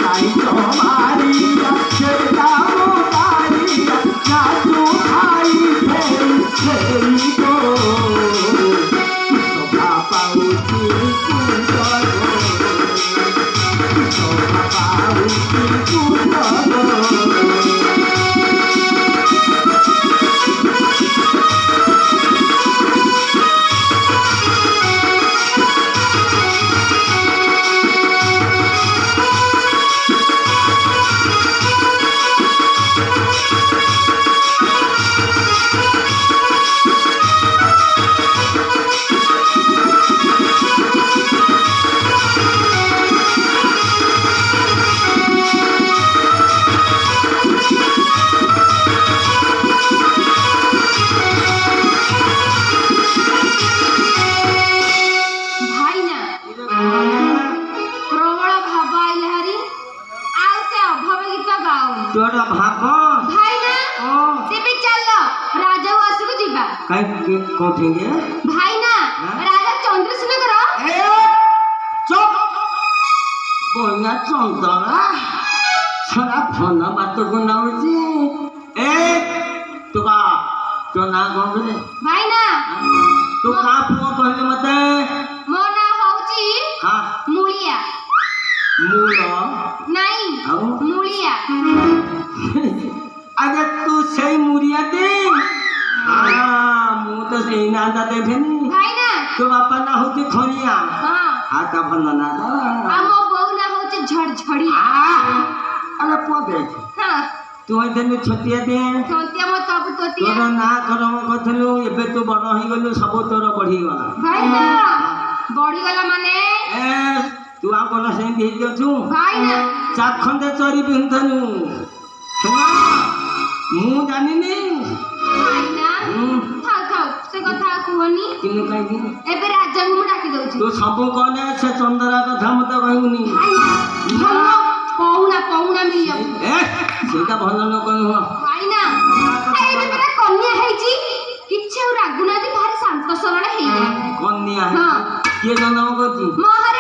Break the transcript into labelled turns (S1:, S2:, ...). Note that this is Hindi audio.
S1: जाई तुम्हारिया चेता मोतारिया ना तू खाई फेरी को शोभा पाउची शोभा पाउची तोरा भाग
S2: भाई ना तेबे चल राजा वासु को जीवा
S1: काई कोठेंगे
S2: भाई ना राजा चंद्रसेन करो
S1: ए चुप बोलना चंद्रा छरा फोन बात को नाउची ए तुका तो ना गोबे
S2: भाई ना
S1: तू का पुओ कहले मते
S2: मो ना होची
S1: हां
S2: मूलिया
S1: मूल
S2: नहीं मूलिया
S1: अरे तू सही मुरिया दे मु तो सही ना दे भेनी
S2: भाई ना
S1: तो बापा ना होती खोनिया
S2: हां
S1: हाथा भन्न ना
S2: हमो बहु ना होची झड़झड़ी
S1: अरे पो दे
S2: हां
S1: तू दिन छतिया दे
S2: छतिया मो तब तोतिया
S1: तोर ना करम कथलु एबे तू बड़ होई गलु सब तोर बढ़ी गला
S2: भाई ना बढ़ी गला माने
S1: ए तू आ कोना से दे छु
S2: भाई ना
S1: चाखंदे चोरी बिंधनु सुना मु जानि नी
S2: भाई ना था से कथा कहनी
S1: किनु काई दी
S2: एबे राजा को डाकी दउची
S1: तू सब कोने से चंदरा कथा मते कहउनी
S2: भाई ना पौना मिल जाऊ
S1: ए सेटा भल न कहू
S2: भाई ना एबे मेरा कन्या हेची किछ रागुनादी भारी शांत सरळ हेई
S1: कन्या
S2: हां
S1: के जन्म करती
S2: महाराज